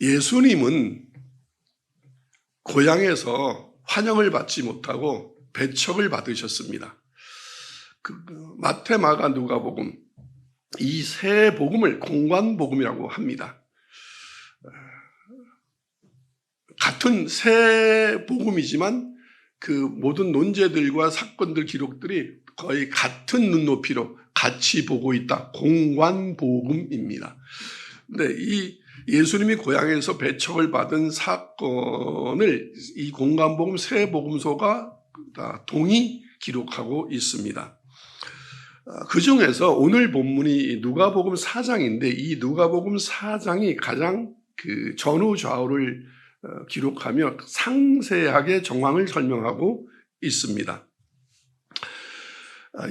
예수님은 고향에서 환영을 받지 못하고 배척을 받으셨습니다. 마태, 마가, 누가복음 이 세 복음을 공관복음이라고 합니다. 같은 세 복음이지만 그 모든 논제들과 사건들 기록들이 거의 같은 눈높이로 같이 보고 있다. 공관복음입니다. 근데 이 예수님이 고향에서 배척을 받은 사건을 이 공관복음 세 복음서가 다 동이 기록하고 있습니다. 그 중에서 오늘 본문이 누가복음 4장인데 이 누가복음 4장이 가장 그 전후 좌우를 기록하며 상세하게 정황을 설명하고 있습니다.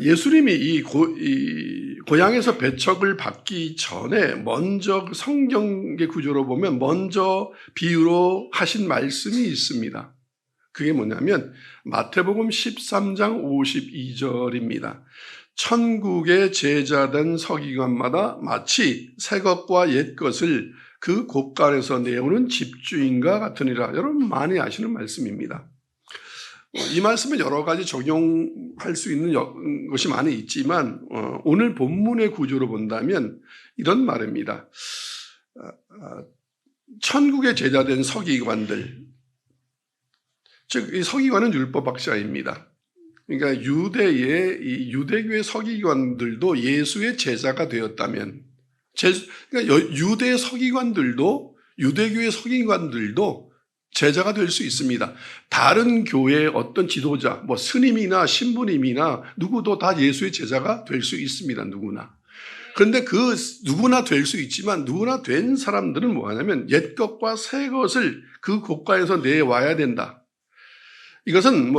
예수님이 이 고향에서 배척을 받기 전에 먼저 성경의 구조로 보면 먼저 비유로 하신 말씀이 있습니다. 그게 뭐냐면 마태복음 13장 52절입니다. 천국의 제자된 서기관마다 마치 새 것과 옛 것을 그 곳간에서 내오는 집주인과 같으니라. 여러분 많이 아시는 말씀입니다. 이 말씀은 여러 가지 적용할 수 있는 것이 많이 있지만 오늘 본문의 구조로 본다면 이런 말입니다. 천국의 제자된 서기관들, 즉 이 서기관은 율법학자입니다. 그러니까 이 유대교의 서기관들도 예수의 제자가 되었다면, 그러니까 유대 서기관들도 유대교의 서기관들도 제자가 될 수 있습니다. 다른 교회의 어떤 지도자, 뭐 스님이나 신부님이나 누구도 다 예수의 제자가 될 수 있습니다. 누구나. 그런데 그 누구나 될 수 있지만 누구나 된 사람들은 뭐 하냐면 옛 것과 새 것을 그 곳간에서 내와야 된다. 이것은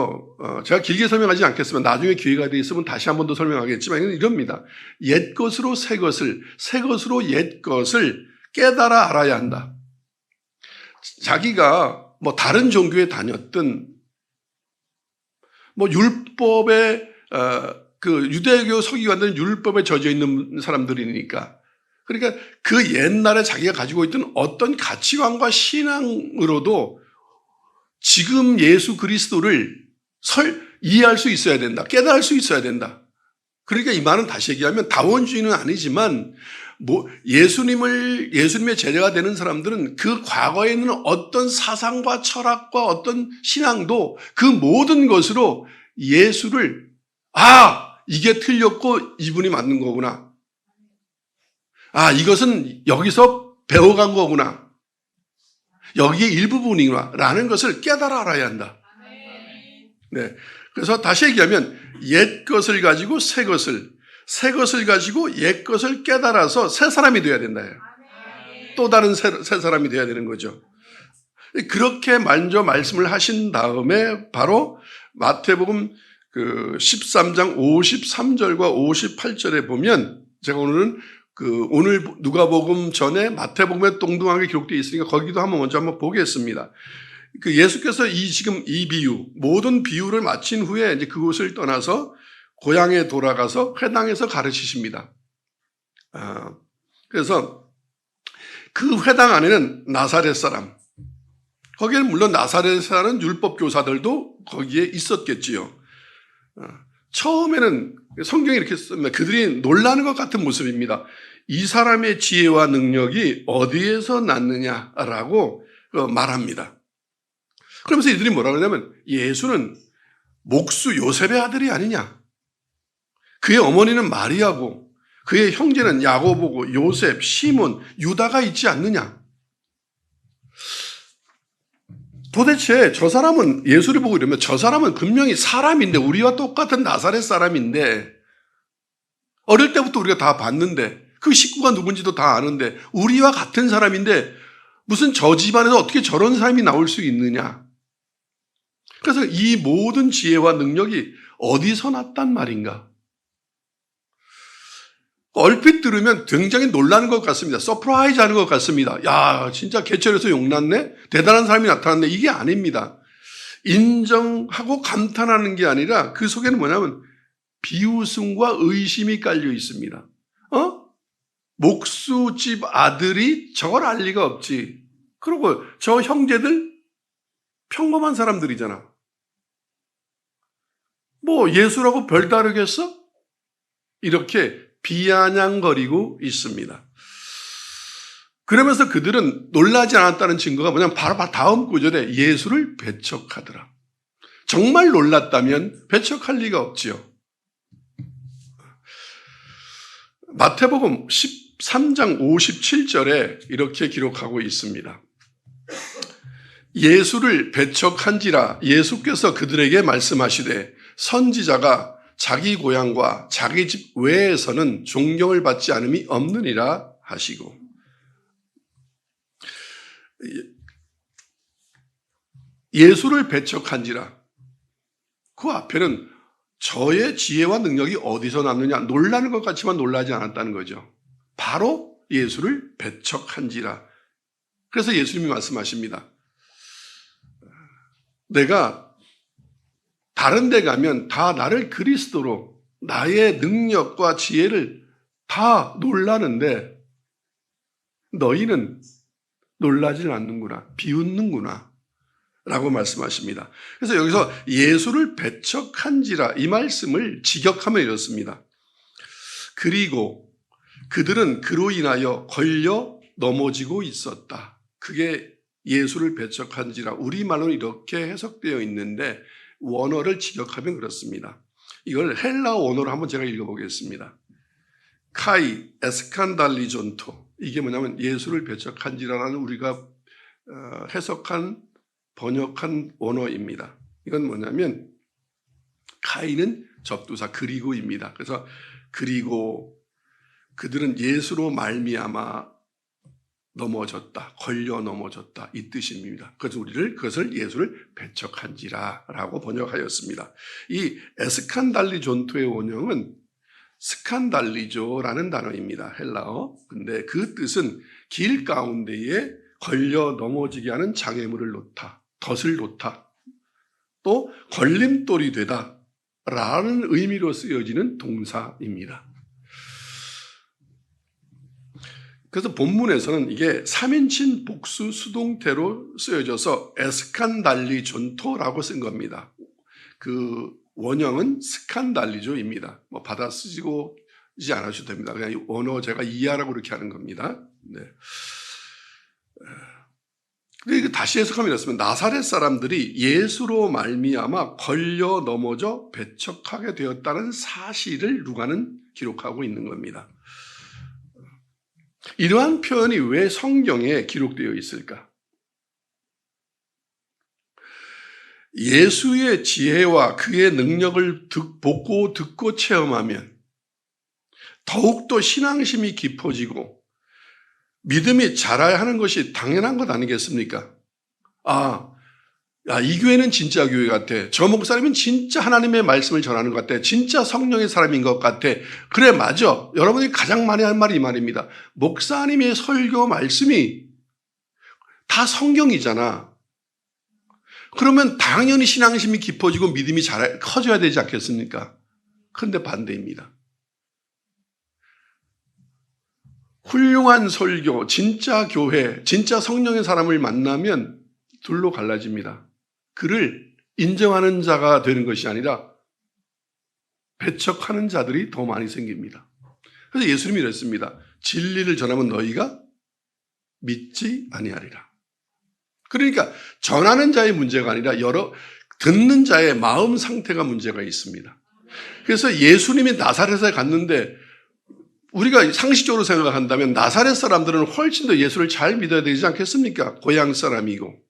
제가 길게 설명하지 않겠지만 나중에 기회가 되어 있으면 다시 한 번 더 설명하겠지만 이럽니다. 옛 것으로 새 것을, 새 것으로 옛 것을 깨달아 알아야 한다. 자기가 다른 종교에 다녔든 율법에 그 유대교 서기관들은 율법에 젖어 있는 사람들이니까 그러니까 그 옛날에 자기가 가지고 있던 어떤 가치관과 신앙으로도 지금 예수 그리스도를 이해할 수 있어야 된다. 깨달을 수 있어야 된다. 그러니까 이 말은 다시 얘기하면 다원주의는 아니지만 예수님의 제자가 되는 사람들은 그 과거에 있는 어떤 사상과 철학과 어떤 신앙도 그 모든 것으로 예수를 이게 틀렸고 이분이 맞는 거구나. 이것은 여기서 배워간 거구나. 여기에 일부분이구나 라는 것을 깨달아 알아야 한다. 네. 그래서 다시 얘기하면 옛 것을 가지고 새 것을 가지고 옛 것을 깨달아서 새 사람이 돼야 된다. 또 다른 새 사람이 돼야 되는 거죠. 그렇게 먼저 말씀을 하신 다음에 바로 마태복음 13장 53절과 58절에 보면 제가 오늘은 오늘 누가복음 전에 마태복음에 동등하게 기록되어 있으니까 거기도 먼저 한번 보겠습니다. 예수께서 지금 이 비유, 모든 비유를 마친 후에 이제 그곳을 떠나서 고향에 돌아가서 회당에서 가르치십니다. 그래서 그 회당 안에는 나사렛 사람, 거기에는 물론 나사렛 사는 율법 교사들도 거기에 있었겠지요. 처음에는 성경이 이렇게 씁니다. 그들이 놀라는 것 같은 모습입니다. 이 사람의 지혜와 능력이 어디에서 났느냐라고 말합니다. 그러면서 이들이 뭐라고 하냐면 예수는 목수 요셉의 아들이 아니냐. 그의 어머니는 마리아고 그의 형제는 야고보고 요셉, 시몬, 유다가 있지 않느냐. 도대체 저 사람은 예수를 보고 이러면 저 사람은 분명히 사람인데 우리와 똑같은 나사렛 사람인데 어릴 때부터 우리가 다 봤는데 그 식구가 누군지도 다 아는데 우리와 같은 사람인데 무슨 저 집안에서 어떻게 저런 사람이 나올 수 있느냐. 그래서 이 모든 지혜와 능력이 어디서 났단 말인가. 얼핏 들으면 굉장히 놀라는 것 같습니다. 서프라이즈 하는 것 같습니다. 야, 진짜 개천에서 용났네? 대단한 사람이 나타났네? 이게 아닙니다. 인정하고 감탄하는 게 아니라 그 속에는 뭐냐면 비웃음과 의심이 깔려 있습니다. 목수집 아들이 저걸 알 리가 없지. 그리고 저 형제들 평범한 사람들이잖아. 뭐 예수라고 별다르겠어? 이렇게 비아냥거리고 있습니다. 그러면서 그들은 놀라지 않았다는 증거가 뭐냐면 바로 다음 구절에 예수를 배척하더라. 정말 놀랐다면 배척할 리가 없지요. 마태복음 13장 57절에 이렇게 기록하고 있습니다. 예수를 배척한지라 예수께서 그들에게 말씀하시되 선지자가 자기 고향과 자기 집 외에서는 존경을 받지 않음이 없느니라 하시고, 예수를 배척한지라 그 앞에는 저의 지혜와 능력이 어디서 났느냐, 놀라는 것 같지만 놀라지 않았다는 거죠. 바로 예수를 배척한지라. 그래서 예수님이 말씀하십니다. 내가 다른 데 가면 다 나를 그리스도로, 나의 능력과 지혜를 다 놀라는데 너희는 놀라질 않는구나, 비웃는구나 라고 말씀하십니다. 그래서 여기서 예수를 배척한지라 이 말씀을 직역하면 이렇습니다. 그리고 그들은 그로 인하여 걸려 넘어지고 있었다. 그게 예수를 배척한지라 우리말로는 이렇게 해석되어 있는데 원어를 직역하면 그렇습니다. 이걸 헬라 원어로 한번 제가 읽어보겠습니다. 카이 에스칸달리존토, 이게 뭐냐면 예수를 배척한지라라는 우리가 해석한 번역한 원어입니다. 이건 뭐냐면 카이는 접두사 그리고입니다. 그래서 그리고 그들은 예수로 말미암아 넘어졌다, 걸려 넘어졌다 이 뜻입니다. 그래서 우리를 그것을 예수를 배척한지라라고 번역하였습니다. 이 에스칸달리존토의 원형은 스칸달리조라는 단어입니다. 헬라어. 근데 그 뜻은 길 가운데에 걸려 넘어지게 하는 장애물을 놓다, 덫을 놓다, 또 걸림돌이 되다 라는 의미로 쓰여지는 동사입니다. 그래서 본문에서는 이게 3인칭 복수 수동태로 쓰여져서 에스칸달리존토라고 쓴 겁니다. 그 원형은 스칸달리조입니다. 뭐 받아 쓰시지 않으셔도 됩니다. 그냥 언어 제가 이해하라고 그렇게 하는 겁니다. 네. 근데 다시 해석하면 이렇습니다. 나사렛 사람들이 예수로 말미암아 걸려 넘어져 배척하게 되었다는 사실을 누가는 기록하고 있는 겁니다. 이러한 표현이 왜 성경에 기록되어 있을까? 예수의 지혜와 그의 능력을 보고 듣고 체험하면 더욱더 신앙심이 깊어지고 믿음이 자라야 하는 것이 당연한 것 아니겠습니까? 이 교회는 진짜 교회 같아. 저 목사님은 진짜 하나님의 말씀을 전하는 것 같아. 진짜 성령의 사람인 것 같아. 그래, 맞아. 여러분이 가장 많이 할 말이 이 말입니다. 목사님의 설교 말씀이 다 성경이잖아. 그러면 당연히 신앙심이 깊어지고 믿음이 커져야 되지 않겠습니까? 그런데 반대입니다. 훌륭한 설교, 진짜 교회, 진짜 성령의 사람을 만나면 둘로 갈라집니다. 그를 인정하는 자가 되는 것이 아니라 배척하는 자들이 더 많이 생깁니다. 그래서 예수님이 이랬습니다. 진리를 전하면 너희가 믿지 아니하리라. 그러니까 전하는 자의 문제가 아니라 듣는 자의 마음 상태가 문제가 있습니다. 그래서 예수님이 나사렛에 갔는데 우리가 상식적으로 생각한다면 나사렛 사람들은 훨씬 더 예수를 잘 믿어야 되지 않겠습니까? 고향 사람이고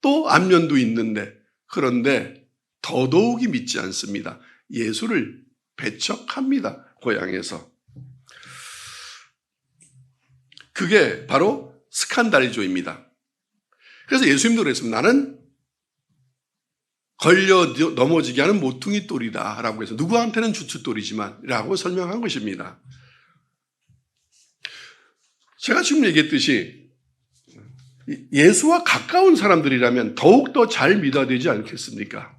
또 안면도 있는데, 그런데 더더욱이 믿지 않습니다. 예수를 배척합니다. 고향에서. 그게 바로 스칸달리조입니다. 그래서 예수님도 그랬습니다. 나는 걸려 넘어지게 하는 모퉁이 돌이다 라고 해서 누구한테는 주춧돌이지만 라고 설명한 것입니다. 제가 지금 얘기했듯이 예수와 가까운 사람들이라면 더욱더 잘 믿어야 되지 않겠습니까?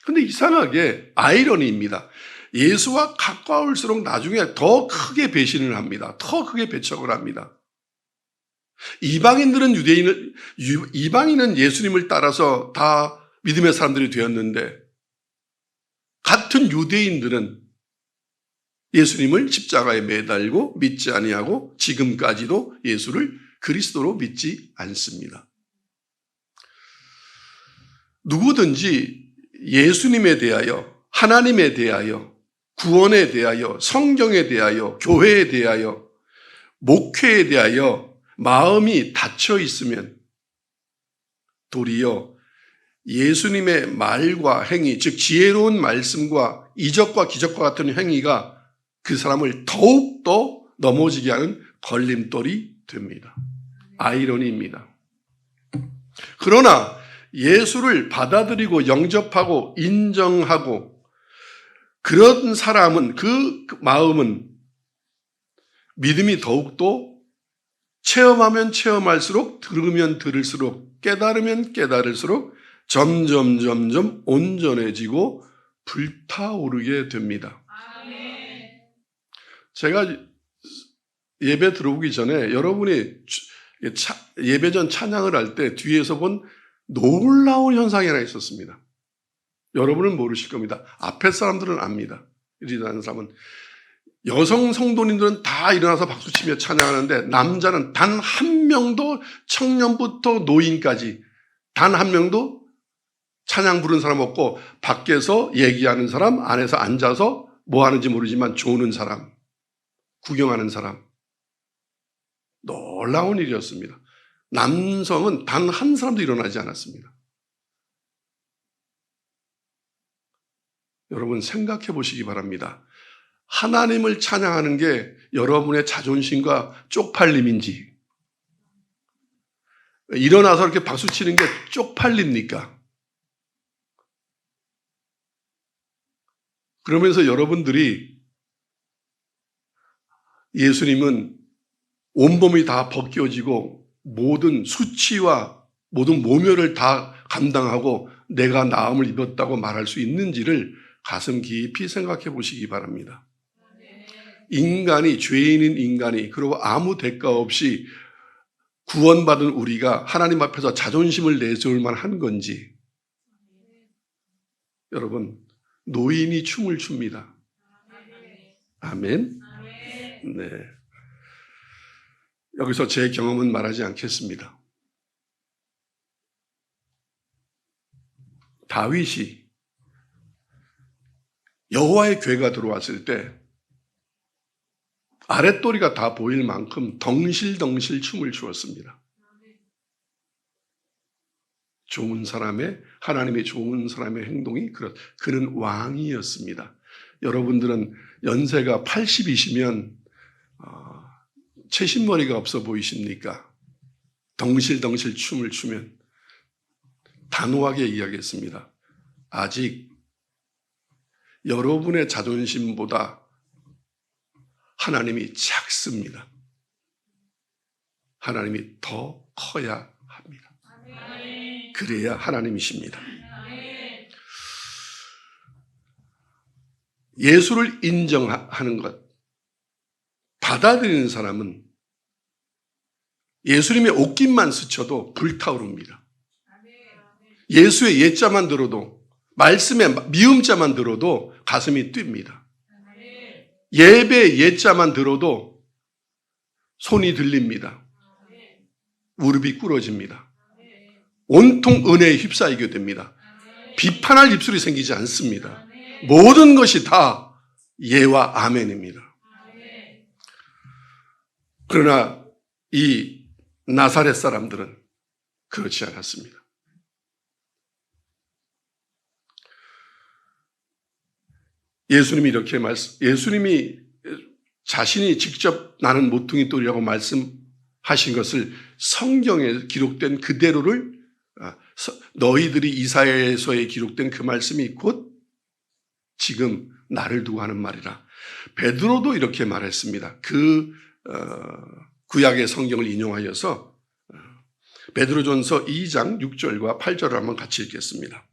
그런데 이상하게 아이러니입니다. 예수와 가까울수록 나중에 더 크게 배신을 합니다. 더 크게 배척을 합니다. 이방인은 예수님을 따라서 다 믿음의 사람들이 되었는데 같은 유대인들은 예수님을 십자가에 매달고 믿지 아니하고 지금까지도 예수를 그리스도로 믿지 않습니다. 누구든지 예수님에 대하여, 하나님에 대하여, 구원에 대하여, 성경에 대하여, 교회에 대하여, 목회에 대하여 마음이 닫혀 있으면 도리어 예수님의 말과 행위, 즉 지혜로운 말씀과 이적과 기적과 같은 행위가 그 사람을 더욱더 넘어지게 하는 걸림돌이 됩니다. 아이러니입니다. 그러나 예수를 받아들이고 영접하고 인정하고 그런 사람은, 그 마음은 믿음이 더욱더 체험하면 체험할수록, 들으면 들을수록, 깨달으면 깨달을수록 점점 온전해지고 불타오르게 됩니다. 제가 예배 들어오기 전에 여러분이 예배전 찬양을 할 때 뒤에서 본 놀라운 현상이 하나 있었습니다. 여러분은 모르실 겁니다. 앞에 사람들은 압니다. 일어나는 사람은. 여성 성도님들은 다 일어나서 박수치며 찬양하는데 남자는 단 한 명도, 청년부터 노인까지 단 한 명도 찬양 부르는 사람 없고 밖에서 얘기하는 사람, 안에서 앉아서 뭐 하는지 모르지만 조는 사람, 구경하는 사람. 놀라운 일이었습니다. 남성은 단 한 사람도 일어나지 않았습니다. 여러분 생각해 보시기 바랍니다. 하나님을 찬양하는 게 여러분의 자존심과 쪽팔림인지, 일어나서 이렇게 박수 치는 게 쪽팔립니까? 그러면서 여러분들이 예수님은 온몸이 다 벗겨지고 모든 수치와 모든 모멸을 다 감당하고 내가 나음을 입었다고 말할 수 있는지를 가슴 깊이 생각해 보시기 바랍니다. 인간이, 죄인인 인간이, 그리고 아무 대가 없이 구원받은 우리가 하나님 앞에서 자존심을 내세울 만한 건지. 여러분, 노인이 춤을 춥니다. 아멘. 네. 여기서 제 경험은 말하지 않겠습니다. 다윗이 여호와의 궤가 들어왔을 때 아랫도리가 다 보일 만큼 덩실덩실 춤을 추었습니다. 좋은 사람의, 하나님의 좋은 사람의 행동이 그는 왕이었습니다. 여러분들은 연세가 80이시면 채신머리가 없어 보이십니까? 덩실덩실 춤을 추면. 단호하게 이야기했습니다. 아직 여러분의 자존심보다 하나님이 작습니다. 하나님이 더 커야 합니다. 그래야 하나님이십니다. 예수를 인정하는 것, 받아들이는 사람은 예수님의 옷깃만 스쳐도 불타오릅니다. 예수의 옛자만 들어도, 말씀의 미음자만 들어도 가슴이 뜁니다. 예배의 옛자만 들어도 손이 들립니다. 무릎이 꿇어집니다. 온통 은혜에 휩싸이게 됩니다. 비판할 입술이 생기지 않습니다. 모든 것이 다 예와 아멘입니다. 그러나 이 나사렛 사람들은 그렇지 않았습니다. 예수님이 자신이 직접 나는 모퉁이 돌이라고 말씀하신 것을 성경에 기록된 그대로를, 너희들이 이사야서에 기록된 그 말씀이 곧 지금 나를 두고 하는 말이라. 베드로도 이렇게 말했습니다. 구약의 성경을 인용하여서 베드로전서 2장 6절과 8절을 한번 같이 읽겠습니다.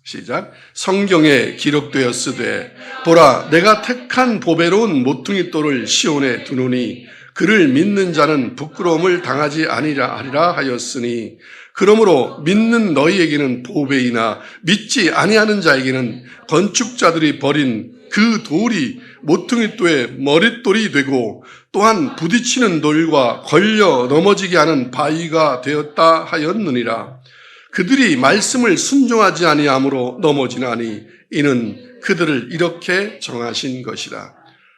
시작. 성경에 기록되었으되 보라 내가 택한 보배로운 모퉁이 돌을 시온에 두노니 그를 믿는 자는 부끄러움을 당하지 아니라 하리라 하였으니 그러므로 믿는 너희에게는 보배이나 믿지 아니하는 자에게는 건축자들이 버린 그 돌이 모퉁이돌의 머릿돌이 되고 또한 부딪히는 돌과 걸려 넘어지게 하는 바위가 되었다 하였느니라. 그들이 말씀을 순종하지 아니함으로 넘어지나니 이는 그들을 이렇게 정하신 것이라.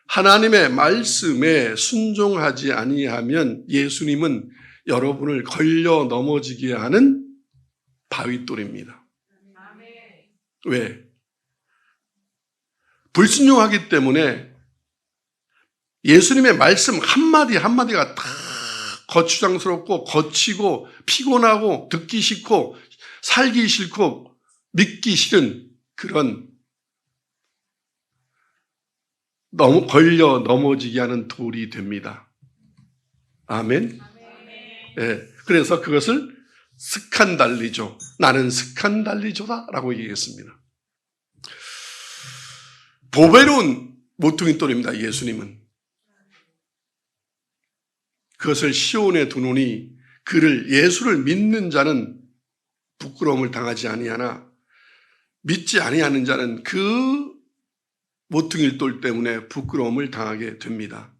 하나님의 말씀에 순종하지 아니하면 예수님은 여러분을 걸려 넘어지게 하는 바위돌입니다. 왜? 불순종하기 때문에 예수님의 말씀 한마디 한마디가 다 거추장스럽고 거치고 피곤하고 듣기 싫고 살기 싫고 믿기 싫은 그런 너무 걸려 넘어지게 하는 돌이 됩니다. 아멘. 네, 그래서 그것을 스칸달리조, 나는 스칸달리조다라고 얘기했습니다. 보배로운 모퉁이돌입니다. 예수님은. 그것을 시온에 두노니 그를 예수를 믿는 자는 부끄러움을 당하지 아니하나 믿지 아니하는 자는 그 모퉁이돌 때문에 부끄러움을 당하게 됩니다.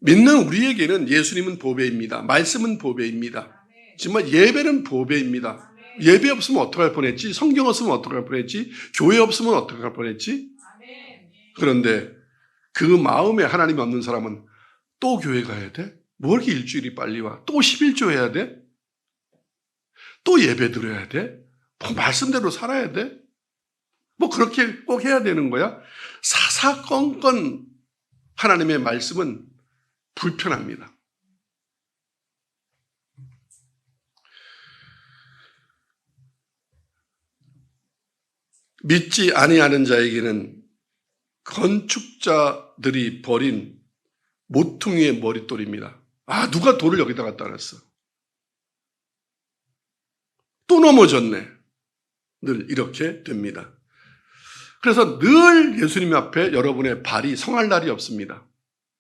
믿는 우리에게는 예수님은 보배입니다. 말씀은 보배입니다. 정말 예배는 보배입니다. 예배 없으면 어떡할 뻔했지? 성경 없으면 어떡할 뻔했지? 교회 없으면 어떡할 뻔했지? 그런데 그 마음에 하나님이 없는 사람은 또 교회 가야 돼? 뭐 이렇게 일주일이 빨리 와? 또 11조 해야 돼? 또 예배 드려야 돼? 뭐 말씀대로 살아야 돼? 뭐 그렇게 꼭 해야 되는 거야? 사사건건 하나님의 말씀은 불편합니다. 믿지 아니하는 자에게는 건축자들이 버린 모퉁이의 머릿돌입니다. 아, 누가 돌을 여기다 갖다 놨어? 또 넘어졌네. 늘 이렇게 됩니다. 그래서 늘 예수님 앞에 여러분의 발이 성할 날이 없습니다.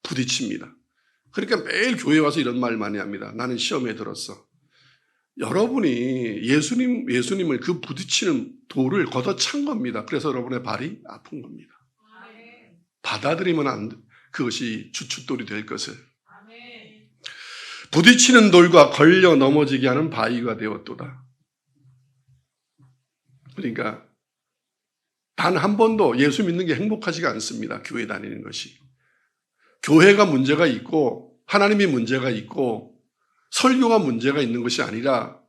부딪힙니다. 그러니까 매일 교회 와서 이런 말 많이 합니다. 나는 시험에 들었어. 여러분이 예수님을 그 부딪히는 돌을 걷어찬 겁니다. 그래서 여러분의 발이 아픈 겁니다. 받아들이면 안 돼. 그것이 주춧돌이 될 것을. 부딪히는 돌과 걸려 넘어지게 하는 바위가 되었도다. 그러니까 단 한 번도 예수 믿는 게 행복하지가 않습니다. 교회 다니는 것이. 교회가 문제가 있고 하나님이 문제가 있고 설교가 문제가 있는 것이 아니라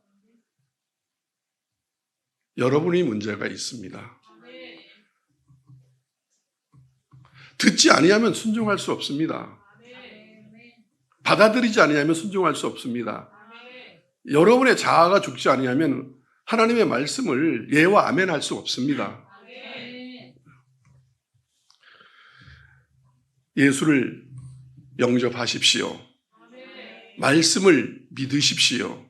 여러분이 문제가 있습니다. 듣지 아니하면 순종할 수 없습니다. 받아들이지 아니하면 순종할 수 없습니다. 여러분의 자아가 죽지 아니하면 하나님의 말씀을 예와 아멘 할 수 없습니다. 예수를 영접하십시오. 말씀을 믿으십시오.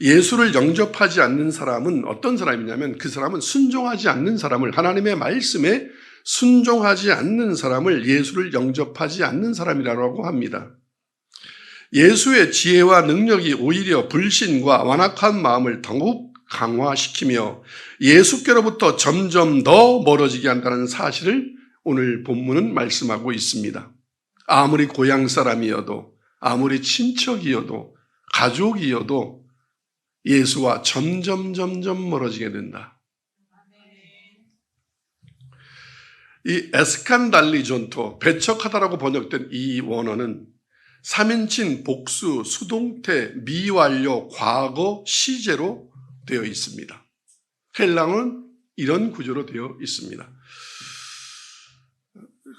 예수를 영접하지 않는 사람은 어떤 사람이냐면 그 사람은 순종하지 않는 사람을, 하나님의 말씀에 순종하지 않는 사람을 예수를 영접하지 않는 사람이라고 합니다. 예수의 지혜와 능력이 오히려 불신과 완악한 마음을 더욱 강화시키며 예수께로부터 점점 더 멀어지게 한다는 사실을 오늘 본문은 말씀하고 있습니다. 아무리 고향 사람이어도 아무리 친척이어도 가족이어도 예수와 점점 멀어지게 된다. 이 에스칸달리존토, 배척하다라고 번역된 이 원어는 3인칭 복수, 수동태, 미완료, 과거, 시제로 되어 있습니다. 헬라어는 이런 구조로 되어 있습니다.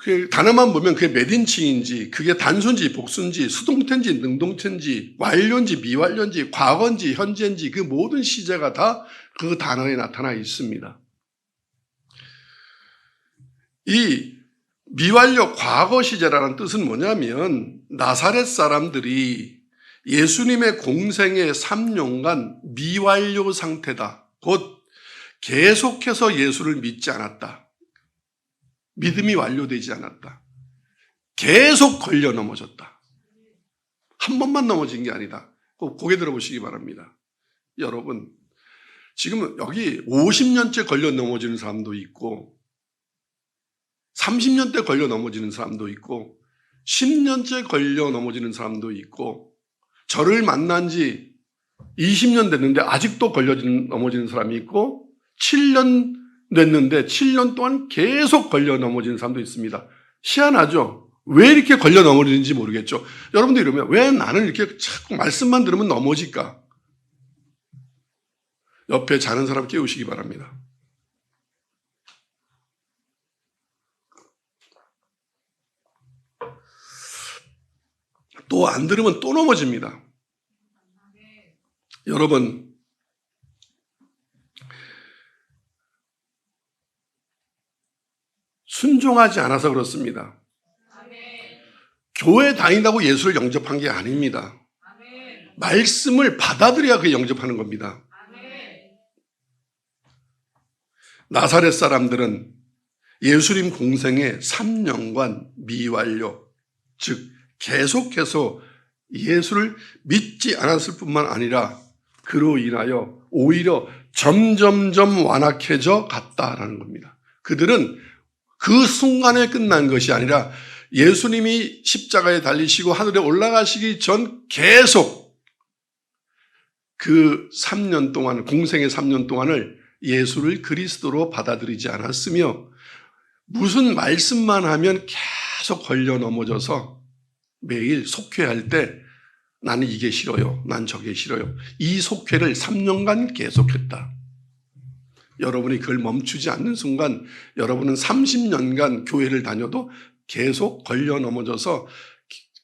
그 단어만 보면 그게 몇 인칭인지, 그게 단수인지 복수인지 수동태인지 능동태인지 완료인지 미완료인지 과거인지 현재인지 그 모든 시제가 다 그 단어에 나타나 있습니다. 이 미완료 과거 시제라는 뜻은 뭐냐면 나사렛 사람들이 예수님의 공생의 3년간 미완료 상태다. 곧 계속해서 예수를 믿지 않았다. 믿음이 완료되지 않았다. 계속 걸려 넘어졌다. 한 번만 넘어진 게 아니다. 꼭 고개 들어보시기 바랍니다. 여러분, 지금 여기 50년째 걸려 넘어지는 사람도 있고 30년째 걸려 넘어지는 사람도 있고 10년째 걸려 넘어지는 사람도 있고 저를 만난 지 20년 됐는데 아직도 걸려 넘어지는 사람이 있고 7년 됐는데 7년 동안 계속 걸려 넘어지는 사람도 있습니다. 희한하죠? 왜 이렇게 걸려 넘어지는지 모르겠죠. 여러분들 이러면 왜 나는 이렇게 자꾸 말씀만 들으면 넘어질까? 옆에 자는 사람 깨우시기 바랍니다. 또 안 들으면 또 넘어집니다. 여러분, 순종하지 않아서 그렇습니다. 교회 다닌다고 예수를 영접한 게 아닙니다. 말씀을 받아들여야 그 영접하는 겁니다. 나사렛 사람들은 예수님 공생의 3년간 미완료, 즉 계속해서 예수를 믿지 않았을 뿐만 아니라 그로 인하여 오히려 점점점 완악해져 갔다라는 겁니다. 그들은 그 순간에 끝난 것이 아니라 예수님이 십자가에 달리시고 하늘에 올라가시기 전 계속 그 3년 동안, 공생의 3년 동안을 예수를 그리스도로 받아들이지 않았으며 무슨 말씀만 하면 계속 걸려 넘어져서 매일 속회할 때 나는 이게 싫어요. 난 저게 싫어요. 이 속회를 3년간 계속했다. 여러분이 그걸 멈추지 않는 순간 여러분은 30년간 교회를 다녀도 계속 걸려 넘어져서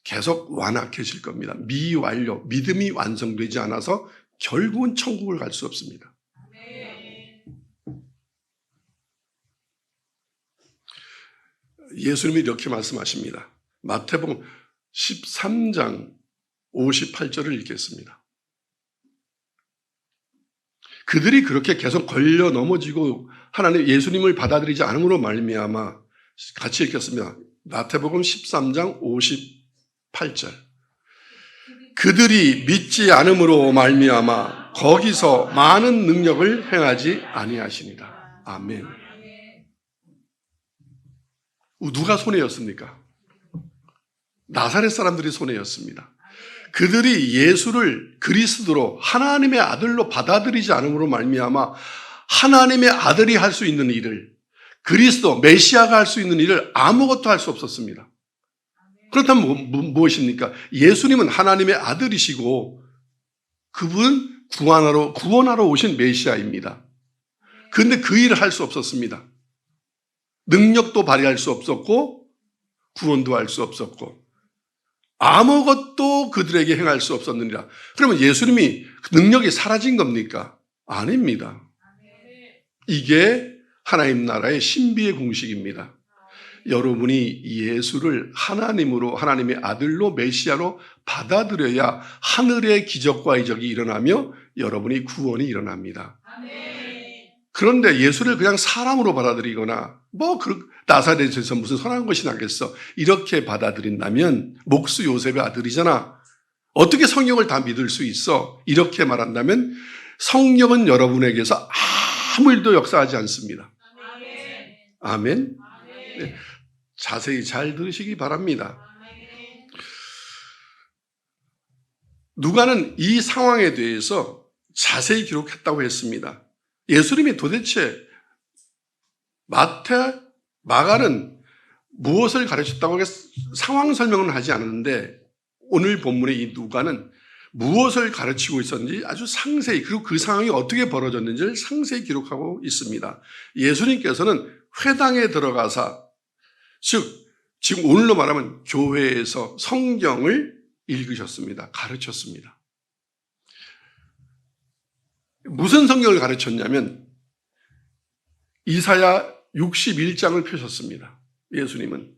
계속 완악해질 겁니다. 미완료, 믿음이 완성되지 않아서 결국은 천국을 갈 수 없습니다. 예수님이 이렇게 말씀하십니다. 마태복음 13장 58절을 읽겠습니다. 그들이 그렇게 계속 걸려 넘어지고 하나님 예수님을 받아들이지 않음으로 말미암아 같이 읽겠습니다. 마태복음 13장 58절. 그들이 믿지 않음으로 말미암아 거기서 많은 능력을 행하지 아니하시니라. 아멘. 누가 손해였습니까? 나사렛 사람들이 손해였습니다. 그들이 예수를 그리스도로 하나님의 아들로 받아들이지 않음으로 말미암아 하나님의 아들이 할 수 있는 일을, 그리스도 메시아가 할 수 있는 일을 아무것도 할 수 없었습니다. 그렇다면 무엇입니까? 예수님은 하나님의 아들이시고 그분은 구원하러 오신 메시아입니다. 그런데 그 일을 할 수 없었습니다. 능력도 발휘할 수 없었고 구원도 할 수 없었고 아무것도 그들에게 행할 수 없었느니라. 그러면 예수님이 능력이 사라진 겁니까? 아닙니다. 이게 하나님 나라의 신비의 공식입니다. 여러분이 예수를 하나님으로, 하나님의 아들로 메시아로 받아들여야 하늘의 기적과 이적이 일어나며 여러분이 구원이 일어납니다. 그런데 예수를 그냥 사람으로 받아들이거나 나사렛에서 무슨 선한 것이 나겠어 이렇게 받아들인다면 목수 요셉의 아들이잖아. 어떻게 성령을 다 믿을 수 있어? 이렇게 말한다면 성령은 여러분에게서 아무 일도 역사하지 않습니다. 아멘. 네, 자세히 잘 들으시기 바랍니다. 누가는 이 상황에 대해서 자세히 기록했다고 했습니다. 예수님이 도대체 마가는 무엇을 가르쳤다고 상황 설명은 하지 않았는데 오늘 본문의 이 누가는 무엇을 가르치고 있었는지 아주 상세히, 그리고 그 상황이 어떻게 벌어졌는지를 상세히 기록하고 있습니다. 예수님께서는 회당에 들어가서, 즉 지금 오늘로 말하면 교회에서 성경을 읽으셨습니다. 가르쳤습니다. 무슨 성경을 가르쳤냐면 이사야 61장을 펴셨습니다. 예수님은.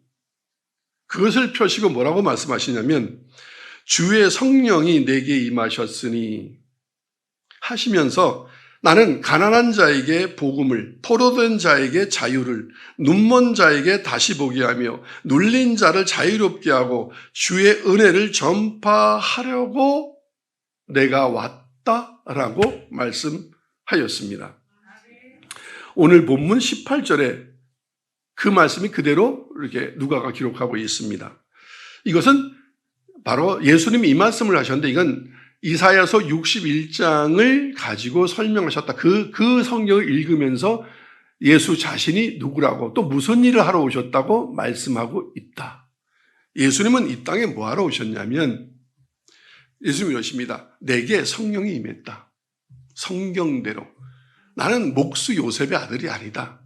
그것을 펴시고 뭐라고 말씀하시냐면 주의 성령이 내게 임하셨으니 하시면서 나는 가난한 자에게 복음을, 포로된 자에게 자유를, 눈먼 자에게 다시 보게 하며 눌린 자를 자유롭게 하고 주의 은혜를 전파하려고 내가 왔다라고 말씀하였습니다. 오늘 본문 18절에 그 말씀이 그대로 이렇게 누가가 기록하고 있습니다. 이것은 바로 예수님이 이 말씀을 하셨는데 이건 이사야서 61장을 가지고 설명하셨다. 그 성경을 읽으면서 예수 자신이 누구라고 또 무슨 일을 하러 오셨다고 말씀하고 있다. 예수님은 이 땅에 뭐 하러 오셨냐면 예수님이 이러십니다. 내게 성령이 임했다. 성경대로. 나는 목수 요셉의 아들이 아니다.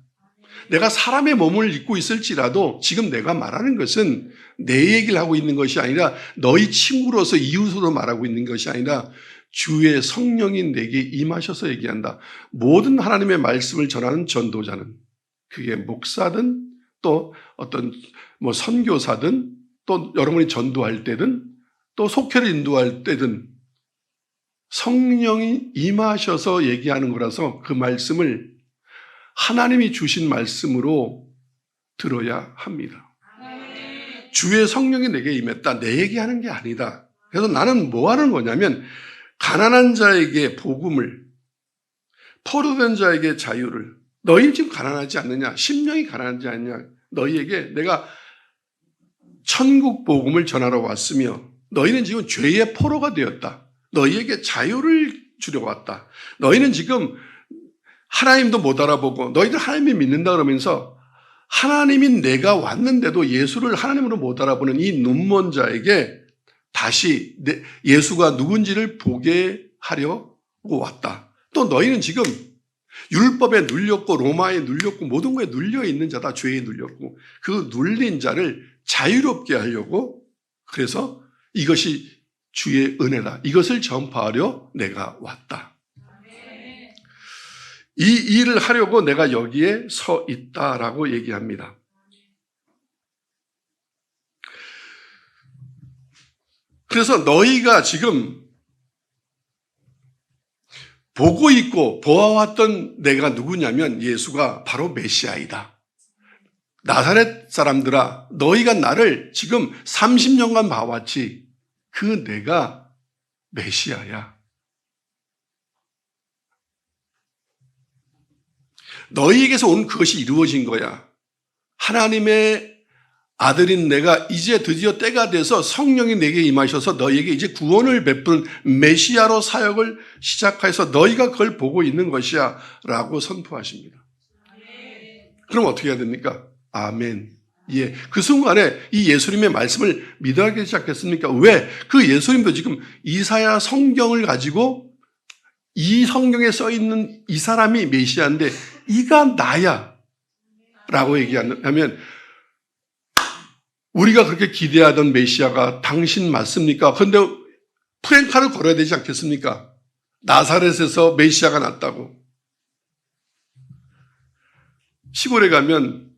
내가 사람의 몸을 입고 있을지라도 지금 내가 말하는 것은 내 얘기를 하고 있는 것이 아니라 너희 친구로서 이웃으로 말하고 있는 것이 아니라 주의 성령이 내게 임하셔서 얘기한다. 모든 하나님의 말씀을 전하는 전도자는 그게 목사든 또 어떤 뭐 선교사든 또 여러분이 전도할 때든 또 속회를 인도할 때든 성령이 임하셔서 얘기하는 거라서 그 말씀을 하나님이 주신 말씀으로 들어야 합니다. 주의 성령이 내게 임했다. 내 얘기하는 게 아니다. 그래서 나는 뭐 하는 거냐면 가난한 자에게 복음을, 포로된 자에게 자유를, 너희 지금 가난하지 않느냐? 심령이 가난하지 않느냐? 너희에게 내가 천국 복음을 전하러 왔으며 너희는 지금 죄의 포로가 되었다. 너희에게 자유를 주려고 왔다. 너희는 지금 하나님도 못 알아보고 너희들 하나님이 믿는다 그러면서 하나님이 내가 왔는데도 예수를 하나님으로 못 알아보는 이 눈먼 자에게 다시 예수가 누군지를 보게 하려고 왔다. 또 너희는 지금 율법에 눌렸고 로마에 눌렸고 모든 거에 눌려 있는 자다. 죄에 눌렸고 그 눌린 자를 자유롭게 하려고 그래서 이것이 주의 은혜다. 이것을 전파하려 내가 왔다. 이 일을 하려고 내가 여기에 서 있다라고 얘기합니다. 그래서 너희가 지금 보고 있고 보아왔던 내가 누구냐면 예수가 바로 메시아이다. 나사렛 사람들아, 너희가 나를 지금 30년간 봐왔지. 그 내가 메시아야. 너희에게서 온 그것이 이루어진 거야. 하나님의 아들인 내가 이제 드디어 때가 돼서 성령이 내게 임하셔서 너희에게 이제 구원을 베푸는 메시아로 사역을 시작해서 너희가 그걸 보고 있는 것이야 라고 선포하십니다. 그럼 어떻게 해야 됩니까? 아멘. 예. 그 순간에 이 예수님의 말씀을 믿어야기 시작했습니까? 왜? 그 예수님도 지금 이사야 성경을 가지고 이 성경에 써 있는 이 사람이 메시아인데 이가 나야 라고 얘기하면 우리가 그렇게 기대하던 메시아가 당신 맞습니까? 그런데 프랭카를 걸어야 되지 않겠습니까? 나사렛에서 메시아가 났다고. 시골에 가면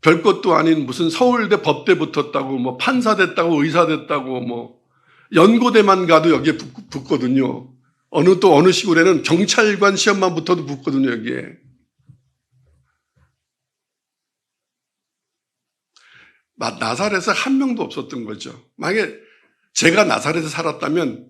별것도 아닌 무슨 서울대 법대 붙었다고 뭐 판사 됐다고 의사 됐다고 뭐 연고대만 가도 여기에 붙거든요. 어느 시골에는 경찰관 시험만 붙어도 붙거든요, 여기에. 나사렛에 한 명도 없었던 거죠. 만약에 제가 나사렛에 살았다면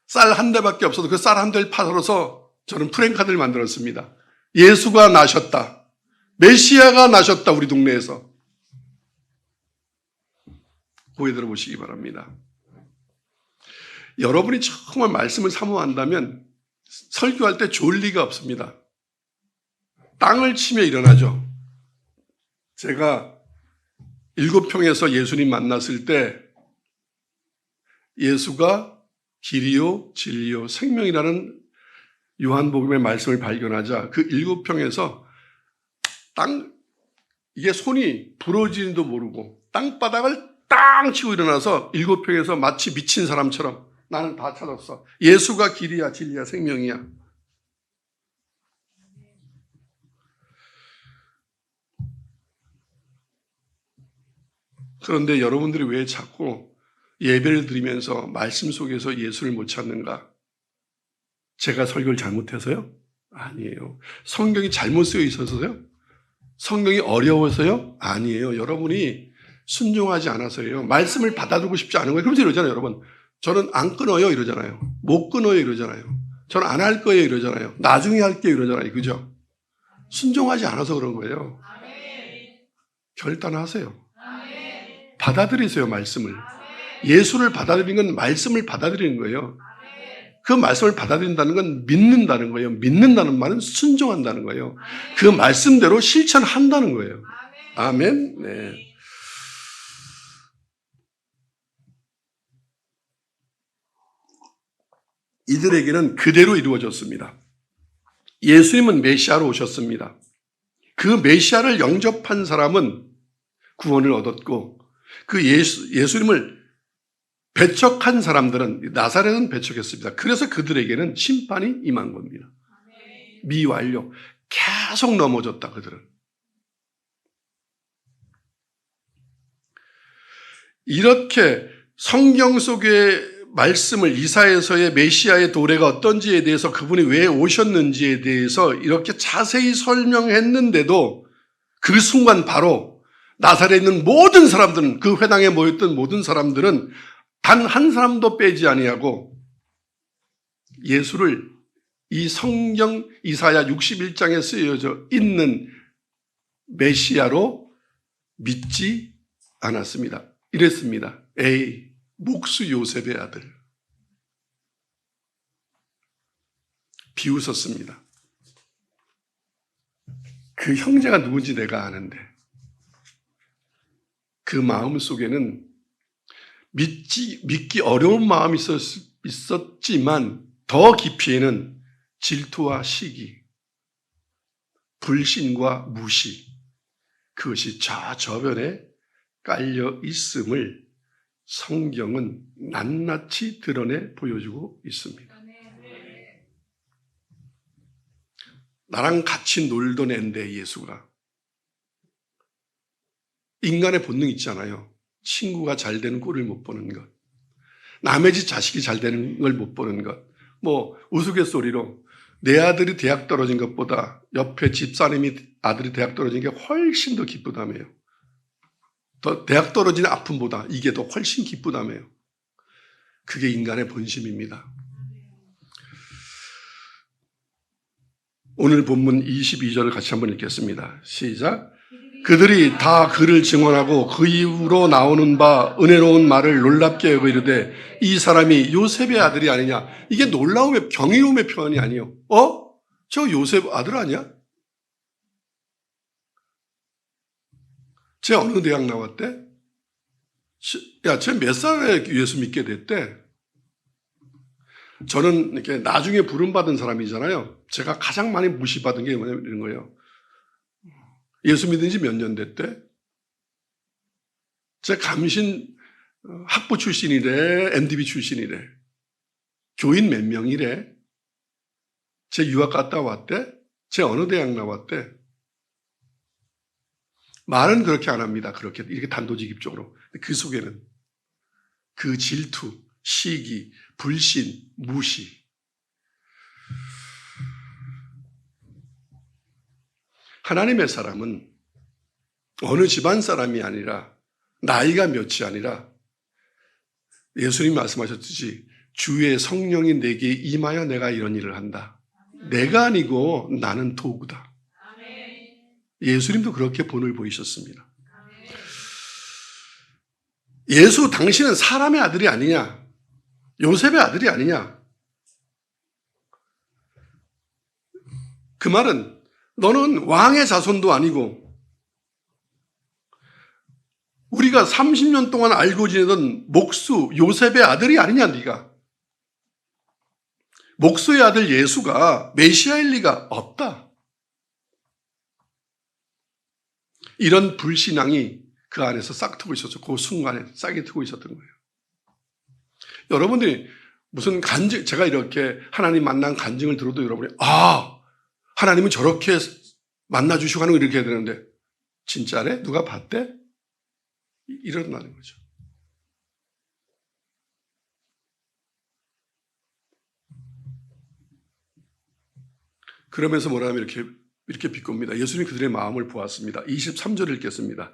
쌀 한 대밖에 없어도 그 쌀 한 대를 팔아서 저는 프랭카드를 만들었습니다. 예수가 나셨다. 메시아가 나셨다, 우리 동네에서. 고개 들어보시기 바랍니다. 여러분이 정말 말씀을 사모한다면 설교할 때 좋을 리가 없습니다. 땅을 치며 일어나죠. 제가 7평에서 예수님 만났을 때 예수가 길이요 진리요 생명이라는 요한복음의 말씀을 발견하자 그 7평에서 이게 손이 부러지는지도 모르고 땅바닥을 땅 치고 일어나서 7평에서 마치 미친 사람처럼 나는 다 찾았어. 예수가 길이야 진리야 생명이야. 그런데 여러분들이 왜 자꾸 예배를 드리면서 말씀 속에서 예수를 못 찾는가? 제가 설교를 잘못해서요? 아니에요. 성경이 잘못 쓰여 있어서요? 성경이 어려워서요? 아니에요. 여러분이 순종하지 않아서요. 말씀을 받아들고 싶지 않은 거예요. 그러면서 이러잖아요, 여러분. 저는 안 끊어요, 이러잖아요. 못 끊어요, 이러잖아요. 저는 안 할 거예요, 이러잖아요. 나중에 할게요, 이러잖아요. 그죠? 순종하지 않아서 그런 거예요. 결단하세요. 받아들이세요, 말씀을. 예수를 받아들이는 건 말씀을 받아들이는 거예요. 그 말씀을 받아들인다는 건 믿는다는 거예요. 믿는다는 말은 순종한다는 거예요. 그 말씀대로 실천한다는 거예요. 아멘. 네. 이들에게는 그대로 이루어졌습니다. 예수님은 메시아로 오셨습니다. 그 메시아를 영접한 사람은 구원을 얻었고 그 예수님을 배척한 사람들은 나사렛은 배척했습니다. 그래서 그들에게는 심판이 임한 겁니다. 미완료. 계속 넘어졌다 그들은. 이렇게 성경 속의 말씀을 이사야서의 메시아의 도래가 어떤지에 대해서 그분이 왜 오셨는지에 대해서 이렇게 자세히 설명했는데도 그 순간 바로 나사렛에 있는 모든 사람들은 그 회당에 모였던 모든 사람들은 단 한 사람도 빼지 아니하고 예수를 이 성경 이사야 61장에 쓰여져 있는 메시아로 믿지 않았습니다. 이랬습니다. 에이, 목수 요셉의 아들. 비웃었습니다. 그 형제가 누군지 내가 아는데 그 마음 속에는 믿기 어려운 마음이 있었지만 더 깊이에는 질투와 시기, 불신과 무시, 그것이 저변에 깔려 있음을 성경은 낱낱이 드러내 보여주고 있습니다. 나랑 같이 놀던 애인데 예수가 인간의 본능 있잖아요. 친구가 잘 되는 꼴을 못 보는 것, 남의 집 자식이 잘 되는 걸 못 보는 것, 뭐 우스갯소리로 내 아들이 대학 떨어진 것보다 옆에 집사님이 아들이 대학 떨어진 게 훨씬 더 기쁘다며요. 더 대학 떨어진 아픔보다 이게 더 훨씬 기쁘다며요. 그게 인간의 본심입니다. 오늘 본문 22절을 같이 한번 읽겠습니다. 시작. 그들이 다 그를 증언하고 그 이후로 나오는 바 은혜로운 말을 놀랍게 여겨 이르되 이 사람이 요셉의 아들이 아니냐. 이게 놀라움의 경이로움의 표현이 아니에요. 저 요셉 아들 아니야? 쟤 어느 대학 나왔대? 야, 쟤 몇 살에 예수 믿게 됐대? 저는 이렇게 나중에 부름받은 사람이잖아요. 제가 가장 많이 무시받은 게 뭐냐면 이런 거예요. 예수 믿은 지 몇 년 됐대? 제 감신 학부 출신이래, MDB 출신이래. 교인 몇 명이래? 제 유학 갔다 왔대? 제 어느 대학 나왔대? 말은 그렇게 안 합니다. 그렇게 이렇게 단도직입적으로. 그 속에는 그 질투, 시기, 불신, 무시. 하나님의 사람은 어느 집안 사람이 아니라 나이가 몇이 아니라 예수님이 말씀하셨듯이 주의 성령이 내게 임하여 내가 이런 일을 한다. 내가 아니고 나는 도구다. 예수님도 그렇게 본을 보이셨습니다. 예수 당신은 사람의 아들이 아니냐? 요셉의 아들이 아니냐? 그 말은 너는 왕의 자손도 아니고 우리가 30년 동안 알고 지내던 목수 요셉의 아들이 아니냐 네가. 목수의 아들 예수가 메시아일 리가 없다. 이런 불신앙이 그 안에서 싹트고 있었죠. 그 순간에 싹이 트고 있었던 거예요. 여러분들이 무슨 간증, 제가 이렇게 하나님 만난 간증을 들어도 여러분이 하나님은 저렇게 만나주시고 하는 거 이렇게 해야 되는데 진짜래? 누가 봤대? 이런다는 거죠. 그러면서 뭐라 하면 이렇게 비꼽니다. 예수님이 그들의 마음을 보았습니다. 23절을 읽겠습니다.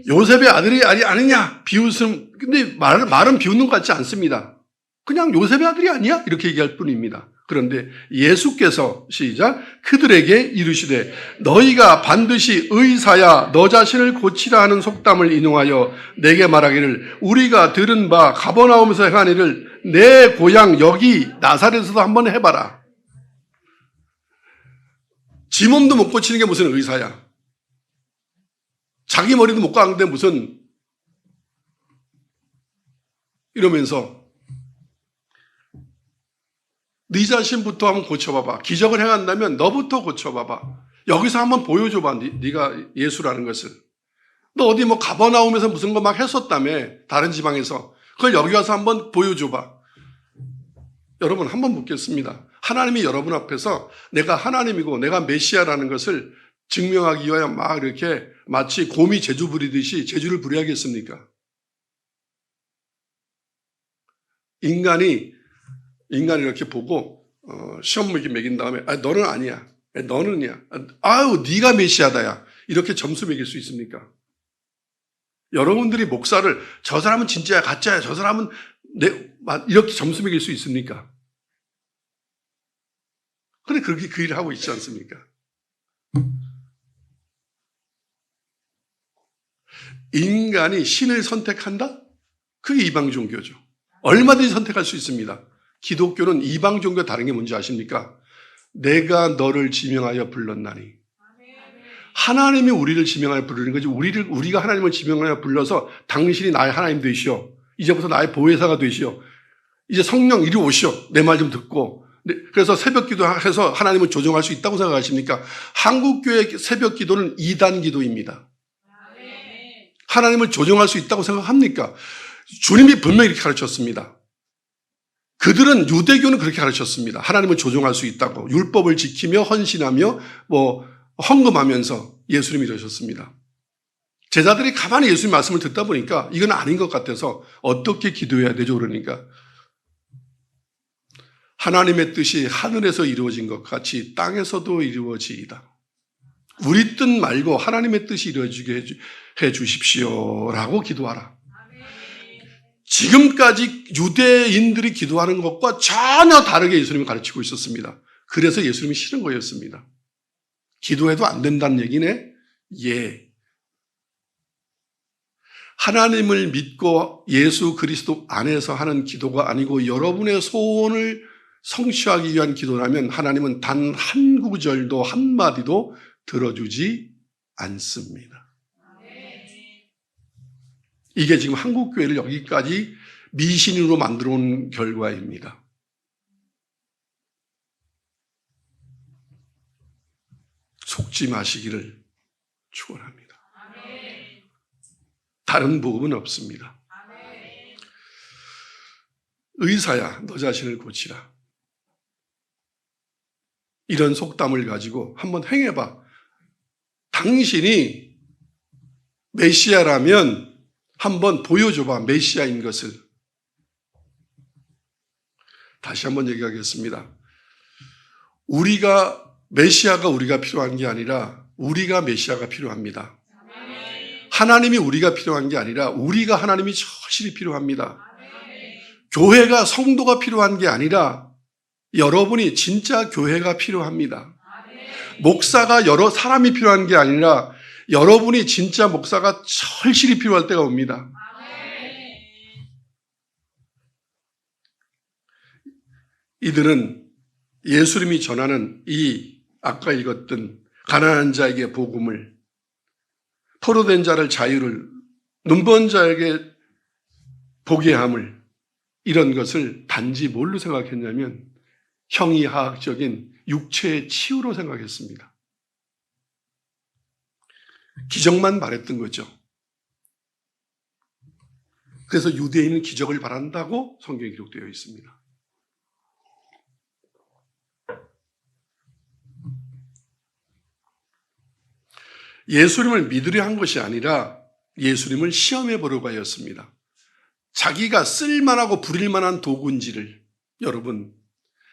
요셉의 아들이 아니냐? 비웃음. 근데 말은 비웃는 것 같지 않습니다. 그냥 요셉의 아들이 아니야? 이렇게 얘기할 뿐입니다. 그런데 예수께서 시작 그들에게 이르시되 너희가 반드시 의사야 너 자신을 고치라 하는 속담을 인용하여 내게 말하기를 우리가 들은 바 가버나움에서 행한 일을 내 고향 여기 나사렛에서도 한번 해봐라. 지 몸도 못 고치는 게 무슨 의사야. 자기 머리도 못 깎는데 무슨 이러면서 네 자신부터 한번 고쳐봐봐. 기적을 행한다면 너부터 고쳐봐봐. 여기서 한번 보여줘봐. 네가 예수라는 것을. 너 어디 뭐 가버나움에서 무슨 거 막 했었다며. 다른 지방에서. 그걸 여기 와서 한번 보여줘봐. 여러분 한번 묻겠습니다. 하나님이 여러분 앞에서 내가 하나님이고 내가 메시아라는 것을 증명하기 위하여 막 이렇게 마치 곰이 제주 부리듯이 제주를 부려야겠습니까? 인간이 이렇게 보고 시험 매긴 다음에 너는 아니야. 너는이야. 아유 네가 메시아다야. 이렇게 점수 매길 수 있습니까? 여러분들이 목사를 저 사람은 진짜야 가짜야 저 사람은 이렇게 점수 매길 수 있습니까? 그런데 그렇게 그 일을 하고 있지 않습니까? 인간이 신을 선택한다? 그게 이방 종교죠. 얼마든지 선택할 수 있습니다. 기독교는 이방 종교 다른 게 뭔지 아십니까? 내가 너를 지명하여 불렀나니. 하나님이 우리를 지명하여 부르는 거지. 우리가 하나님을 지명하여 불러서 당신이 나의 하나님 되시오. 이제부터 나의 보혜사가 되시오. 이제 성령 이리 오시오. 내 말 좀 듣고. 그래서 새벽 기도해서 하나님을 조정할 수 있다고 생각하십니까? 한국교회 새벽 기도는 2단 기도입니다. 하나님을 조정할 수 있다고 생각합니까? 주님이 분명히 이렇게 가르쳤습니다. 그들은 유대교는 그렇게 가르쳤습니다. 하나님을 조종할 수 있다고 율법을 지키며 헌신하며 헌금하면서 예수님이 이러셨습니다. 제자들이 가만히 예수님 말씀을 듣다 보니까 이건 아닌 것 같아서 어떻게 기도해야 되죠? 그러니까 하나님의 뜻이 하늘에서 이루어진 것 같이 땅에서도 이루어지이다. 우리 뜻 말고 하나님의 뜻이 이루어지게 해 주십시오라고 기도하라. 지금까지 유대인들이 기도하는 것과 전혀 다르게 예수님이 가르치고 있었습니다. 그래서 예수님이 싫은 거였습니다. 기도해도 안 된다는 얘기네? 예. 하나님을 믿고 예수 그리스도 안에서 하는 기도가 아니고 여러분의 소원을 성취하기 위한 기도라면 하나님은 단 한 구절도 한마디도 들어주지 않습니다. 이게 지금 한국교회를 여기까지 미신으로 만들어 온 결과입니다. 속지 마시기를 축원합니다. 다른 복음은 없습니다. 의사야 너 자신을 고치라. 이런 속담을 가지고 한번 행해봐. 당신이 메시아라면 한번 보여줘봐. 메시아인 것을. 다시 한번 얘기하겠습니다. 메시아가 우리가 필요한 게 아니라 우리가 메시아가 필요합니다. 하나님이 우리가 필요한 게 아니라 우리가 하나님이 절실히 필요합니다. 교회가 성도가 필요한 게 아니라 여러분이 진짜 교회가 필요합니다. 목사가 여러 사람이 필요한 게 아니라 여러분이 진짜 목사가 절실히 필요할 때가 옵니다. 이들은 예수님이 전하는 이 아까 읽었던 가난한 자에게 복음을, 포로된 자를 자유를, 눈먼 자에게 보게 함을, 이런 것을 단지 뭘로 생각했냐면 형이하학적인 육체의 치유로 생각했습니다. 기적만 바랬던 거죠. 그래서 유대인은 기적을 바란다고 성경에 기록되어 있습니다. 예수님을 믿으려 한 것이 아니라 예수님을 시험해 보려고 하였습니다. 자기가 쓸만하고 부릴만한 도구인지를, 여러분,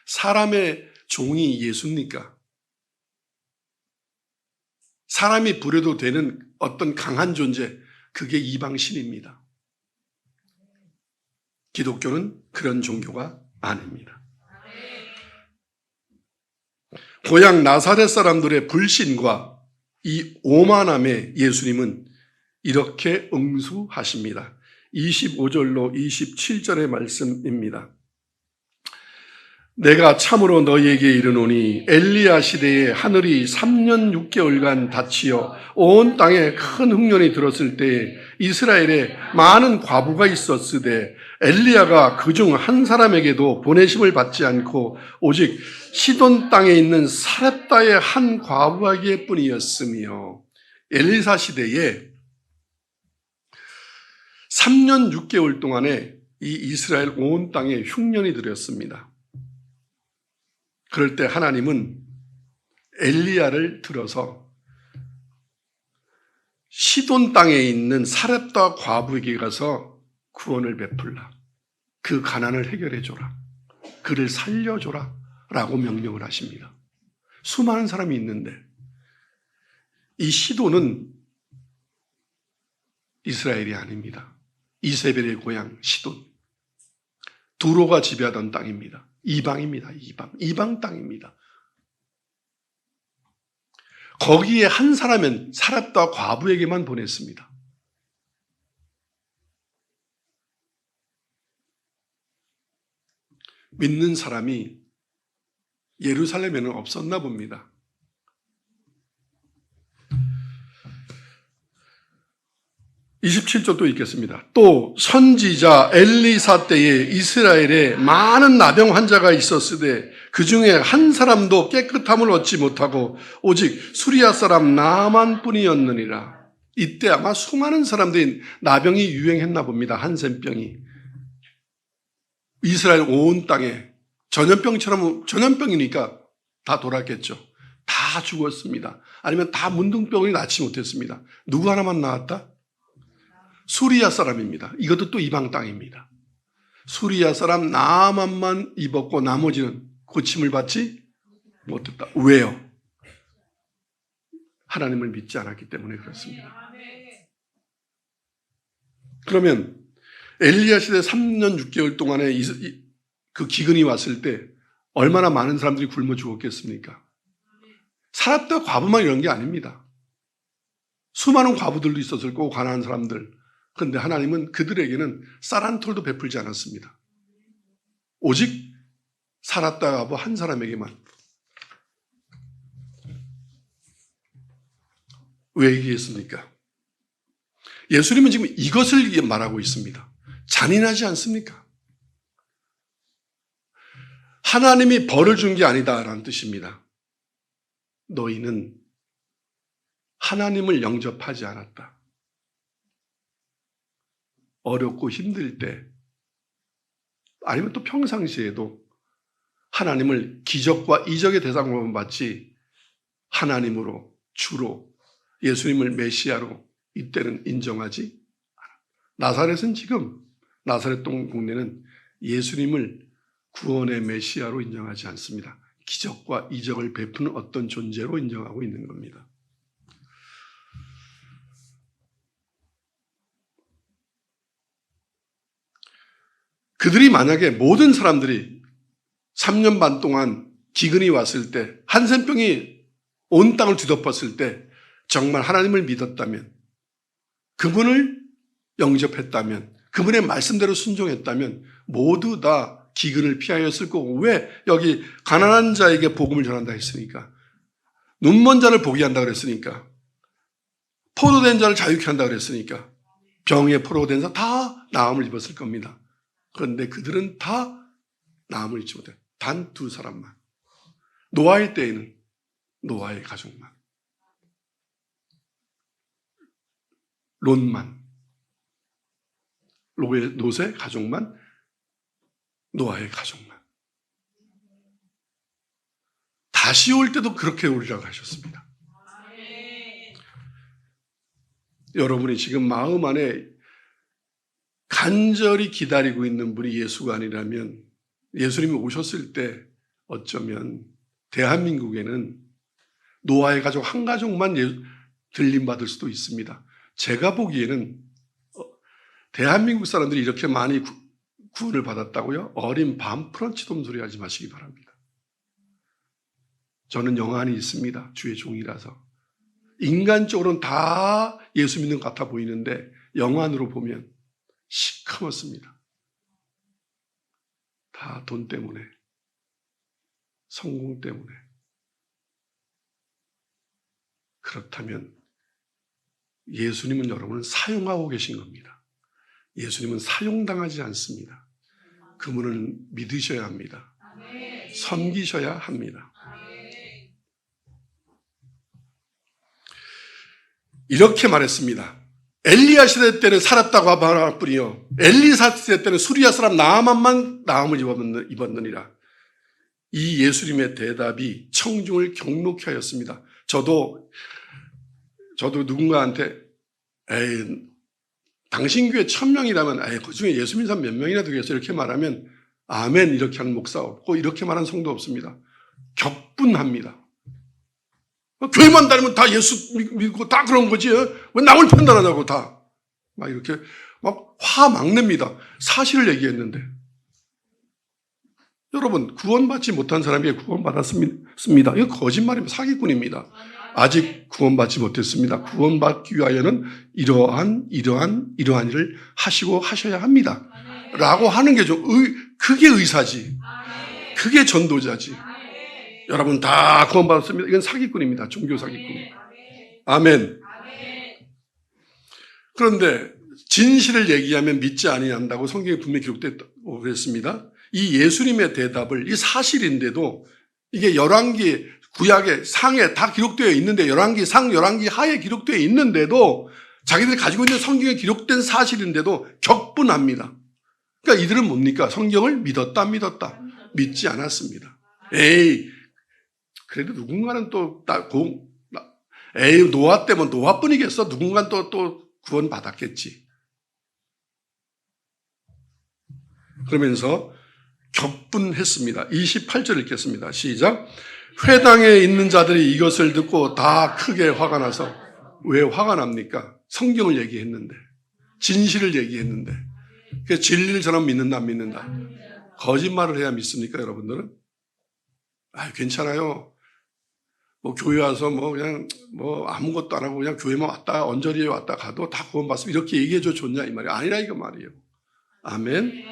사람의 종이 예수입니까? 사람이 부려도 되는 어떤 강한 존재, 그게 이방신입니다. 기독교는 그런 종교가 아닙니다. 고향 나사렛 사람들의 불신과 이 오만함에 예수님은 이렇게 응수하십니다. 25절로 27절의 말씀입니다. 내가 참으로 너희에게 이르노니 엘리야 시대에 하늘이 3년 6개월간 닫히어 온 땅에 큰 흉년이 들었을 때에 이스라엘에 많은 과부가 있었으되 엘리야가 그중 한 사람에게도 보내심을 받지 않고 오직 시돈 땅에 있는 사렙다의 한 과부에게 뿐이었으며, 엘리사 시대에 3년 6개월 동안에 이 이스라엘 온 땅에 흉년이 들었습니다. 그럴 때 하나님은 엘리야를 들어서 시돈 땅에 있는 사렙다 과부에게 가서 구원을 베풀라. 그 가난을 해결해 줘라. 그를 살려줘라. 라고 명령을 하십니다. 수많은 사람이 있는데 이 시돈은 이스라엘이 아닙니다. 이세벨의 고향 시돈. 두로가 지배하던 땅입니다. 이방입니다. 이방 땅입니다. 거기에 한 사람은 사렙다 과부에게만 보냈습니다. 믿는 사람이 예루살렘에는 없었나 봅니다. (27절) 또 읽겠습니다. 또 선지자 엘리사 때에 이스라엘에 많은 나병 환자가 있었으되 그 중에 한 사람도 깨끗함을 얻지 못하고 오직 수리아 사람 나만뿐이었느니라. 이때 아마 수많은 사람들이 나병이 유행했나 봅니다. 한센병이 이스라엘 온 땅에 전염병이니까 다 돌았겠죠. 다 죽었습니다. 아니면 다 문둥병이 낫지 못했습니다. 누구 하나만 나았다? 수리아 사람입니다. 이것도 또 이방 땅입니다. 수리아 사람 나만만 입었고 나머지는 고침을 받지 못했다. 왜요? 하나님을 믿지 않았기 때문에 그렇습니다. 그러면 엘리야 시대 3년 6개월 동안에 그 기근이 왔을 때 얼마나 많은 사람들이 굶어 죽었겠습니까? 사렙다 과부만 이런 게 아닙니다. 수많은 과부들도 있었을 거고 가난한 사람들. 그런데 하나님은 그들에게는 쌀 한 톨도 베풀지 않았습니다. 오직 사렙다 과부 한 사람에게만. 왜 얘기했습니까? 예수님은 지금 이것을 말하고 있습니다. 잔인하지 않습니까? 하나님이 벌을 준 게 아니다라는 뜻입니다. 너희는 하나님을 영접하지 않았다. 어렵고 힘들 때 아니면 또 평상시에도 하나님을 기적과 이적의 대상으로만 받지 하나님으로 주로 예수님을 메시아로 이때는 인정하지 않아. 나사렛은 지금 나사렛 동네는 예수님을 구원의 메시아로 인정하지 않습니다. 기적과 이적을 베푸는 어떤 존재로 인정하고 있는 겁니다. 그들이 만약에 모든 사람들이 3년 반 동안 기근이 왔을 때 한센병이 온 땅을 뒤덮었을 때 정말 하나님을 믿었다면 그분을 영접했다면 그분의 말씀대로 순종했다면 모두 다 기근을 피하였을 거고 왜 여기 가난한 자에게 복음을 전한다 했으니까 눈먼 자를 보게 한다 그랬으니까 포로된 자를 자유케 한다 그랬으니까 병에 포로된 자 다 나음을 입었을 겁니다. 그런데 그들은 다 나음을 입지 못해. 단 두 사람만. 노아의 때에는 노아의 가족만. 롯만. 롯의 가족만. 노아의 가족만. 다시 올 때도 그렇게 오리라고 하셨습니다. 여러분이 지금 마음 안에 간절히 기다리고 있는 분이 예수가 아니라면 예수님이 오셨을 때 어쩌면 대한민국에는 노아의 가족 한 가족만 들림받을 수도 있습니다. 제가 보기에는 대한민국 사람들이 이렇게 많이 구원을 받았다고요? 어린 반프런치돔 소리 하지 마시기 바랍니다. 저는 영안이 있습니다. 주의 종이라서. 인간적으로는 다 예수 믿는 것 같아 보이는데 영안으로 보면 시커멓습니다. 다 돈 때문에, 성공 때문에. 그렇다면 예수님은 여러분을 사용하고 계신 겁니다. 예수님은 사용당하지 않습니다. 그분을 믿으셔야 합니다. 섬기셔야 합니다. 이렇게 말했습니다. 엘리야 시대 때는 살았다고 하말 뿐이요 엘리사 시대 때는 수리아 사람 나아만만 나음을 입었느니라. 이 예수님의 대답이 청중을 경록케 하였습니다. 저도 누군가한테 당신 교회 1000명이라면 그중에 예수 믿는 사람 몇 명이나 되겠어요? 이렇게 말하면 아멘 이렇게 하는 목사 없고 이렇게 말하는 성도 없습니다. 격분합니다. 교회만 다니면 다 예수 믿고 다 그런 거지. 왜 남을 판단하자고 다. 막 이렇게 막 화 막 냅니다. 사실을 얘기했는데. 여러분, 구원받지 못한 사람에게 구원받았습니다. 이거 거짓말입니다. 사기꾼입니다. 아직 구원받지 못했습니다. 구원받기 위하여는 이러한 일을 하시고 하셔야 합니다. 라고 하는 게 그게 의사지. 그게 전도자지. 여러분 다 구원받았습니다. 이건 사기꾼입니다. 종교 사기꾼. 아멘. 그런데 진실을 얘기하면 믿지 아니한다고 성경에 분명히 기록됐다고 그랬습니다. 이 예수님의 대답을 이 사실인데도 이게 열왕기 구약의 상에 다 기록되어 있는데 열왕기 상, 열왕기 하에 기록되어 있는데도 자기들이 가지고 있는 성경에 기록된 사실인데도 격분합니다. 그러니까 이들은 뭡니까? 성경을 믿었다 안 믿었다? 믿지 않았습니다. 그래도 누군가는 노아 때문에 노아뿐이겠어? 누군가는 또 구원 받았겠지. 그러면서 격분했습니다. 28절 읽겠습니다. 시작. 회당에 있는 자들이 이것을 듣고 다 크게 화가 나서. 왜 화가 납니까? 성경을 얘기했는데, 진실을 얘기했는데, 그 진리를 저는 믿는다 안 믿는다? 거짓말을 해야 믿습니까, 여러분들은? 괜찮아요. 교회 와서 그냥 아무것도 안 하고 그냥 교회만 왔다 언저리에 왔다 가도 다 구원받습니다. 이렇게 얘기해줘 좋냐 이 말이에요. 아니라 이거 말이에요. 아멘.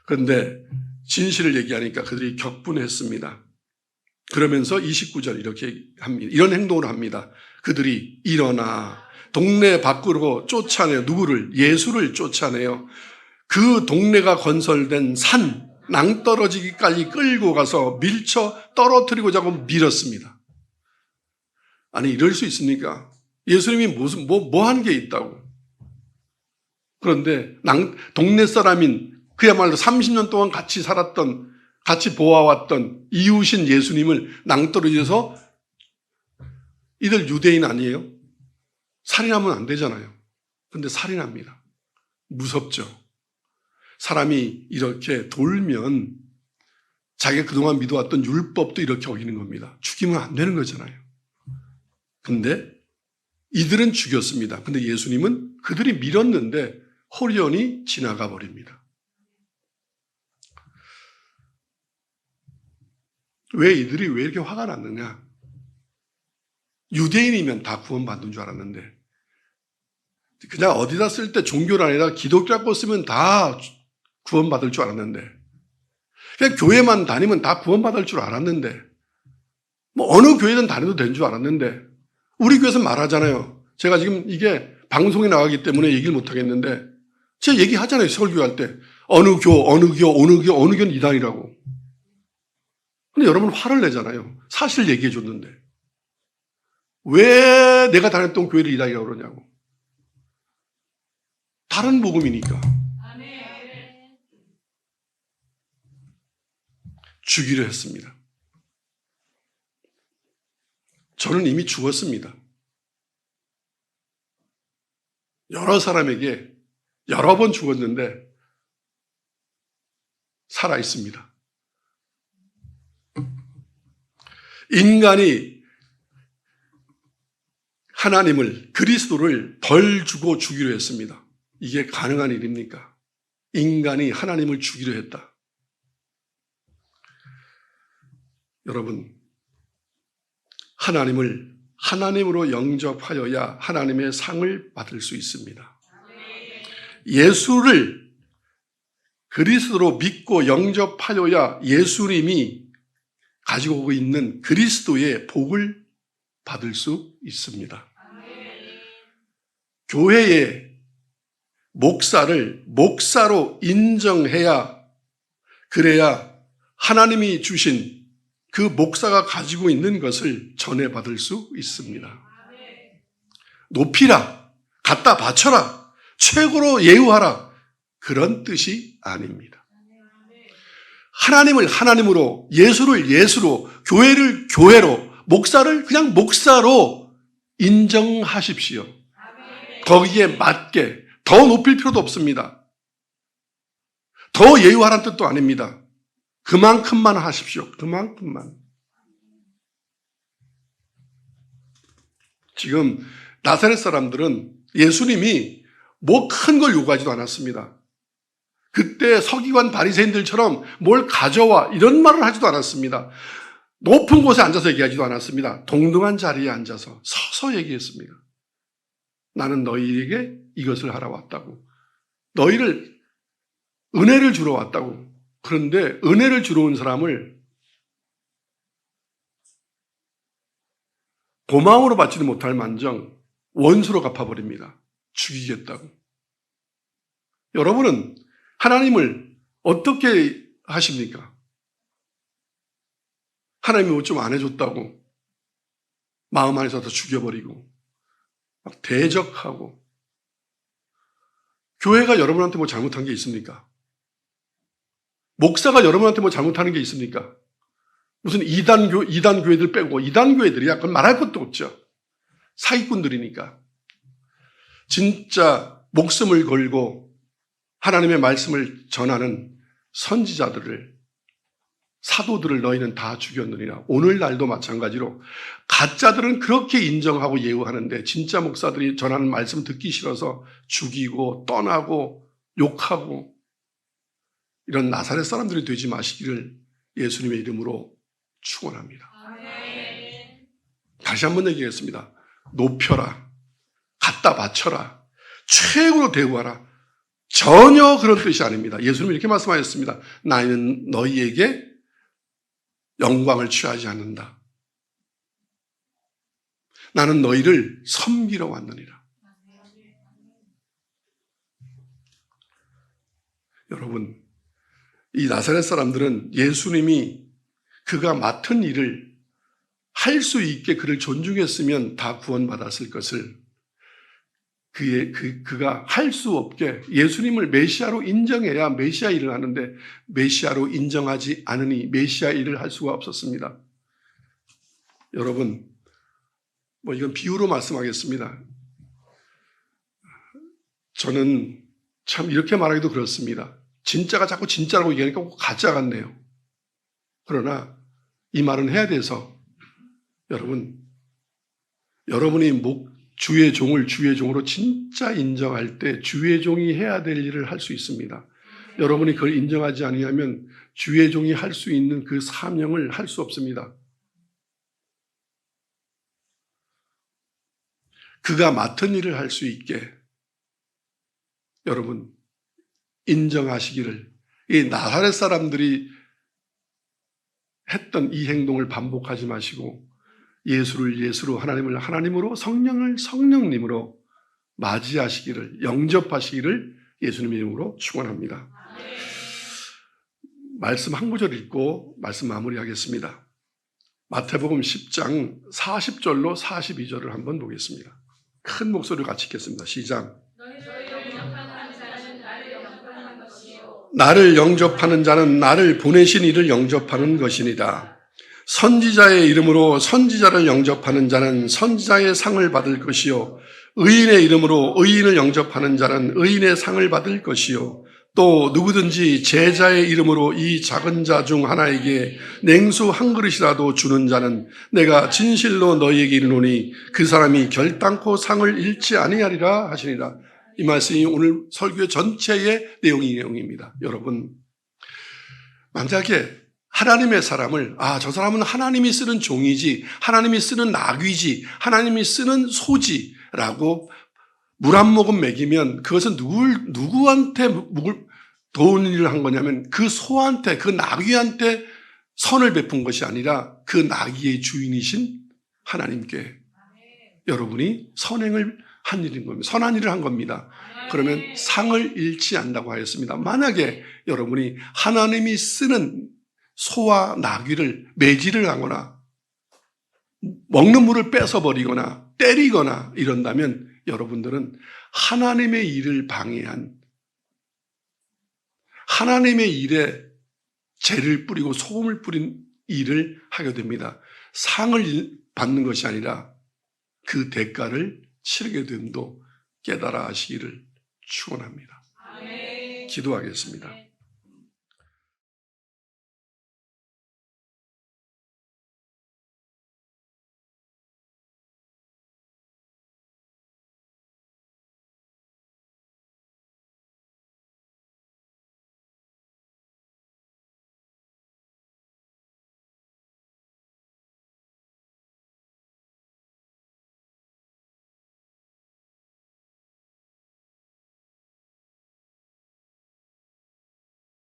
그런데 진실을 얘기하니까 그들이 격분했습니다. 그러면서 29절 이렇게 합니다. 이런 행동을 합니다. 그들이 일어나 동네 밖으로 쫓아내요. 누구를? 예수를 쫓아내요. 그 동네가 건설된 산 낭떠러지기까지 끌고 가서 밀쳐 떨어뜨리고자 하고 밀었습니다. 아니 이럴 수 있습니까? 예수님이 무슨 뭐 한 게 있다고. 그런데 동네 사람인 그야말로 30년 동안 같이 살았던 같이 보아왔던 이웃인 예수님을 낭떠러지에서 이들 유대인 아니에요? 살인하면 안 되잖아요. 그런데 살인합니다. 무섭죠. 사람이 이렇게 돌면 자기가 그동안 믿어왔던 율법도 이렇게 어기는 겁니다. 죽이면 안 되는 거잖아요. 근데 이들은 죽였습니다. 근데 예수님은 그들이 밀었는데 호련히 지나가 버립니다. 왜 이들이 왜 이렇게 화가 났느냐? 유대인이면 다 구원받는 줄 알았는데 그냥 어디다 쓸 때 종교를 아니라 기독교라고 쓰면 다 구원받을 줄 알았는데 그냥 교회만 다니면 다 구원받을 줄 알았는데 어느 교회든 다녀도 되는 줄 알았는데 우리 교회에서 말하잖아요. 제가 지금 이게 방송에 나가기 때문에 얘기를 못하겠는데 제가 얘기하잖아요. 설교할 때 어느 교는 이단이라고. 근데 여러분 화를 내잖아요. 사실을 얘기해 줬는데 왜 내가 다녔던 교회를 이단이라고 그러냐고. 다른 복음이니까. 주기로 했습니다. 저는 이미 죽었습니다. 여러 사람에게 여러 번 죽었는데 살아 있습니다. 인간이 하나님을, 그리스도를 벌 주고 죽이려 했습니다. 이게 가능한 일입니까? 인간이 하나님을 죽이려 했다. 여러분, 하나님을 하나님으로 영접하여야 하나님의 상을 받을 수 있습니다. 예수를 그리스도로 믿고 영접하여야 예수님이 가지고 있는 그리스도의 복을 받을 수 있습니다. 교회의 목사를 목사로 인정해야, 그래야 하나님이 주신 그 목사가 가지고 있는 것을 전해받을 수 있습니다. 높이라, 갖다 바쳐라, 최고로 예우하라, 그런 뜻이 아닙니다. 하나님을 하나님으로, 예수를 예수로, 교회를 교회로, 목사를 그냥 목사로 인정하십시오. 거기에 맞게 더 높일 필요도 없습니다. 더 예우하라는 뜻도 아닙니다. 그만큼만 하십시오. 그만큼만. 지금 나사렛 사람들은 예수님이 뭐 큰 걸 요구하지도 않았습니다. 그때 서기관 바리새인들처럼 뭘 가져와 이런 말을 하지도 않았습니다. 높은 곳에 앉아서 얘기하지도 않았습니다. 동등한 자리에 앉아서 서서 얘기했습니다. 나는 너희에게 이것을 하러 왔다고. 너희를 은혜를 주러 왔다고. 그런데 은혜를 주러 온 사람을 고마움으로 받지도 못할 만정 원수로 갚아버립니다. 죽이겠다고. 여러분은 하나님을 어떻게 하십니까? 하나님이 뭐 좀 안 해줬다고 마음 안에서 다 죽여버리고 막 대적하고. 교회가 여러분한테 뭐 잘못한 게 있습니까? 목사가 여러분한테 뭐 잘못하는 게 있습니까? 무슨 이단 교회들 빼고, 이단 교회들이야 그건 말할 것도 없죠. 사기꾼들이니까. 진짜 목숨을 걸고 하나님의 말씀을 전하는 선지자들을, 사도들을 너희는 다 죽였느니라. 오늘날도 마찬가지로 가짜들은 그렇게 인정하고 예우하는데 진짜 목사들이 전하는 말씀 듣기 싫어서 죽이고 떠나고 욕하고, 이런 나사렛 사람들이 되지 마시기를 예수님의 이름으로 축원합니다. 다시 한번 얘기하겠습니다. 높여라, 갖다 바쳐라, 최고로 대우하라, 전혀 그런 뜻이 아닙니다. 예수님이 이렇게 말씀하셨습니다. 나는 너희에게 영광을 취하지 않는다. 나는 너희를 섬기러 왔느니라. 여러분, 이 나사렛 사람들은 예수님이 그가 맡은 일을 할 수 있게 그를 존중했으면 다 구원받았을 것을 그가 할 수 없게 예수님을 메시아로 인정해야 메시아 일을 하는데 메시아로 인정하지 않으니 메시아 일을 할 수가 없었습니다. 여러분, 뭐 이건 비유로 말씀하겠습니다. 저는 참 이렇게 말하기도 그렇습니다. 진짜가 자꾸 진짜라고 얘기하니까 꼭 가짜 같네요. 그러나 이 말은 해야 돼서 여러분이 주의 종을 주의 종으로 진짜 인정할 때 주의 종이 해야 될 일을 할 수 있습니다. 여러분이 그걸 인정하지 않으면 주의 종이 할 수 있는 그 사명을 할 수 없습니다. 그가 맡은 일을 할 수 있게 여러분 인정하시기를, 이 나사렛 사람들이 했던 이 행동을 반복하지 마시고 예수를 예수로, 하나님을 하나님으로, 성령을 성령님으로 맞이하시기를, 영접하시기를 예수님의 이름으로 축원합니다. 말씀 한 구절 읽고 말씀 마무리하겠습니다. 마태복음 10장 40절로 42절을 한번 보겠습니다. 큰 목소리로 같이 읽겠습니다. 시작. 나를 영접하는 자는 나를 보내신 이를 영접하는 것이니라. 선지자의 이름으로 선지자를 영접하는 자는 선지자의 상을 받을 것이요, 의인의 이름으로 의인을 영접하는 자는 의인의 상을 받을 것이요, 또 누구든지 제자의 이름으로 이 작은 자 중 하나에게 냉수 한 그릇이라도 주는 자는 내가 진실로 너희에게 이르노니 그 사람이 결단코 상을 잃지 아니하리라 하시니라. 이 말씀이 오늘 설교 전체의 내용입니다. 여러분, 만약에 하나님의 사람을 저 사람은 하나님이 쓰는 종이지, 하나님이 쓰는 나귀지, 하나님이 쓰는 소지라고 물 한 모금 먹이면 그것은 누구한테 도운 일을 한 거냐면 그 소한테, 그 나귀한테 선을 베푼 것이 아니라 그 나귀의 주인이신 하나님께 여러분이 선행을 한 일인 겁니다. 선한 일을 한 겁니다. 그러면 상을 잃지 않는다고 하였습니다. 만약에 여러분이 하나님이 쓰는 소와 나귀를 매질을 하거나 먹는 물을 뺏어버리거나 때리거나 이런다면 여러분들은 하나님의 일을 방해한, 하나님의 일에 재를 뿌리고 소금을 뿌린 일을 하게 됩니다. 상을 받는 것이 아니라 그 대가를 치르게 됨도 깨달아 하시기를 축원합니다. 기도하겠습니다.